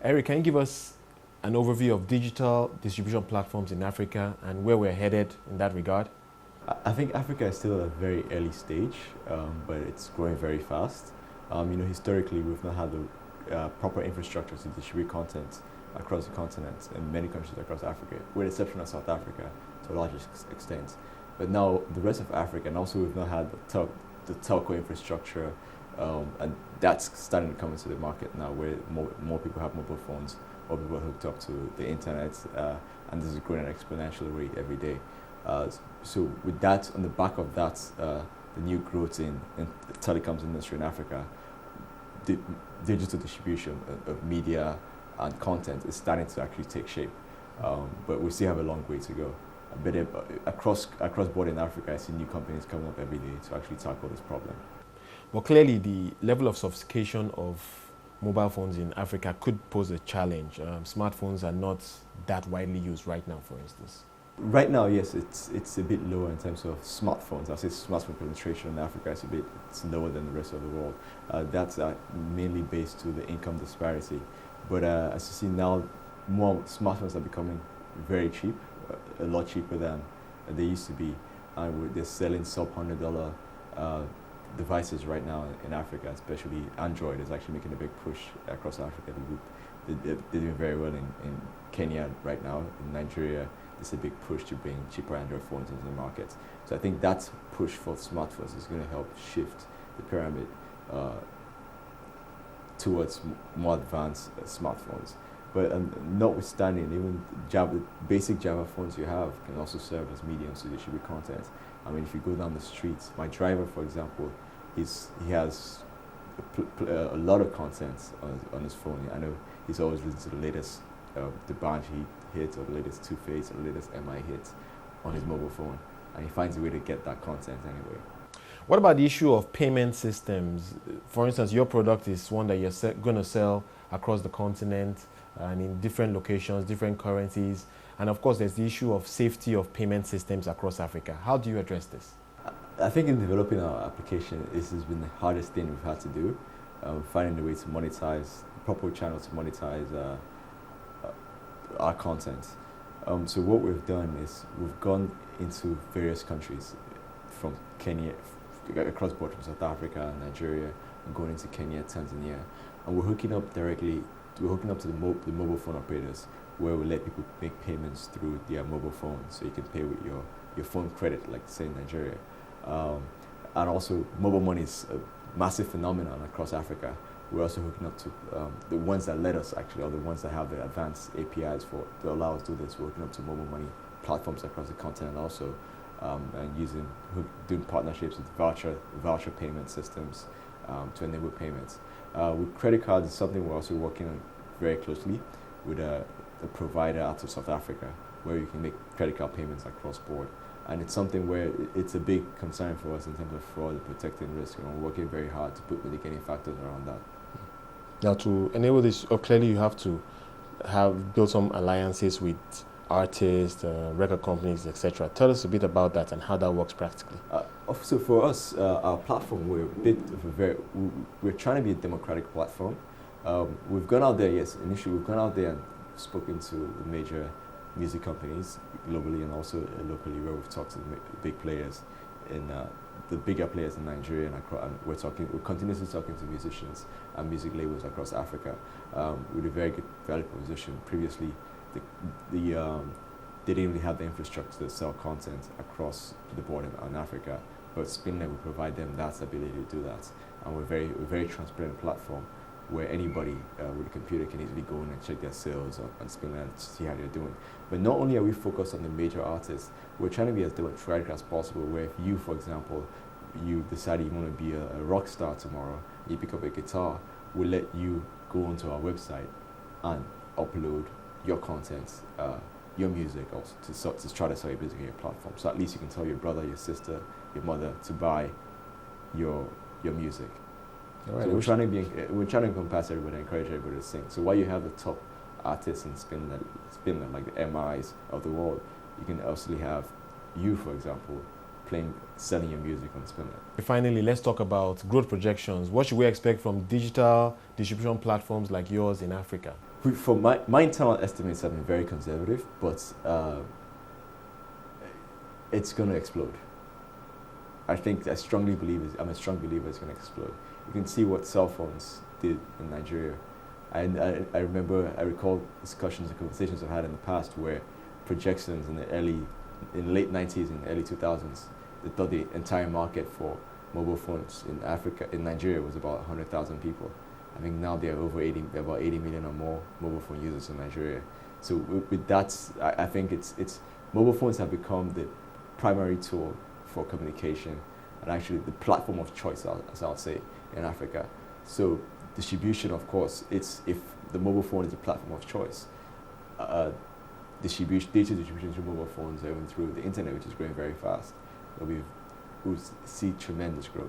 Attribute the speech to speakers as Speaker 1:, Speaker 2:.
Speaker 1: Eric, can you give us an overview of digital distribution platforms in Africa and where we're headed in that regard?
Speaker 2: I think Africa is still at a very early stage, but it's growing very fast. Historically, we've not had the proper infrastructure to distribute content across the continent in many countries across Africa, with the exception of South Africa to a large extent. But now the rest of Africa, and also we've not had the telco infrastructure, and that's starting to come into the market now, where more people have mobile phones, more people are hooked up to the internet, and this is growing at an exponential rate every day. So with that, on the back of that, the new growth in the telecoms industry in Africa, the digital distribution of media and content is starting to actually take shape. But we still have a long way to go. But across board in Africa, I see new companies coming up every day to actually tackle this problem.
Speaker 1: Well, clearly the level of sophistication of mobile phones in Africa could pose a challenge. Smartphones are not that widely used right now, for instance.
Speaker 2: Right now, yes, it's a bit lower in terms of smartphones. I'll say smartphone penetration in Africa is it's lower than the rest of the world. That's mainly based to the income disparity. But as you see now, more smartphones are becoming very cheap, a lot cheaper than they used to be. And they're selling sub-$100 devices right now in Africa, especially Android is actually making a big push across Africa. They're doing very well in Kenya right now, in Nigeria. It's a big push to bring cheaper Android phones into the market. So I think that push for smartphones is going to help shift the pyramid towards more advanced smartphones. But notwithstanding, even basic Java phones you have can also serve as mediums to distribute content. I mean, if you go down the streets, my driver, for example, he has a lot of content on his phone. I know he's always listening to the latest, the band he hits, or the latest Two-Face, or the latest MI hits on his mobile phone, and he finds a way to get that content anyway.
Speaker 1: What about the issue of payment systems? For instance, your product is one that you're going to sell across the continent and in different locations, different currencies. And of course, there's the issue of safety of payment systems across Africa. How do you address this?
Speaker 2: I think in developing our application, this has been the hardest thing we've had to do, finding a way to monetize, proper channel to monetize our content. So what we've done is we've gone into various countries, from Kenya, across border from South Africa, Nigeria, and going into Kenya, Tanzania, and we're hooking up to the mobile phone operators, where we let people make payments through their mobile phone, so you can pay with your phone credit, like say in Nigeria. And also, mobile money is a massive phenomenon across Africa. We're also hooking up to the ones that let us actually, or the ones that have the advanced APIs to allow us to do this. We're hooking up to mobile money platforms across the continent also, and doing partnerships with voucher payment systems to enable payments. With credit cards, it's something we're also working on very closely with a provider out of South Africa, where you can make credit card payments across board. And it's something where it's a big concern for us in terms of fraud and protecting risk, and we're working very hard to put mitigating factors around that.
Speaker 1: Now, to enable this, clearly you have to build some alliances with artists, record companies, etc. Tell us a bit about that and how that works practically.
Speaker 2: So for us, our platform, we're trying to be a democratic platform. We've gone out there, initially we've gone out there and spoken to the major music companies globally and also locally, where we've talked to the big players the bigger players in Nigeria, and we're continuously talking to musicians and music labels across Africa with a very good value proposition. Previously, they didn't really have the infrastructure to sell content across the board in Africa, but Splinlet will provide them that ability to do that. And we're a very transparent platform where anybody with a computer can easily go in and check their sales on Splinlet and see how they're doing. But not only are we focused on the major artists, we're trying to be as democratic as possible, where if you, for example, you decide you want to be a rock star tomorrow, you pick up a guitar, we'll let you go onto our website and upload your content, your music, also to try to sell your music on your platform. So at least you can tell your brother, your sister, your mother to buy your music. Right. So we're trying to encompass everybody, encourage everybody to sing. So while you have the top artists in Splinlet, like the MIs of the world, you can also have you, for example, selling your music on Splinlet.
Speaker 1: Finally, let's talk about growth projections. What should we expect from digital distribution platforms like yours in Africa?
Speaker 2: For my internal estimates have been very conservative, but it's going to explode. I'm a strong believer it's going to explode. You can see what cell phones did in Nigeria. I recall discussions and conversations I've had in the past where projections in the late 90s and early 2000s, they thought the entire market for mobile phones in Nigeria was about 100,000 people. I think now there are about 80 million or more mobile phone users in Nigeria. So with that, I think it's mobile phones have become the primary tool for communication and actually the platform of choice, as I'll say, in Africa. So distribution, of course, if the mobile phone is the platform of choice, data distribution through mobile phones or even through the internet, which is growing very fast, we'll see tremendous growth.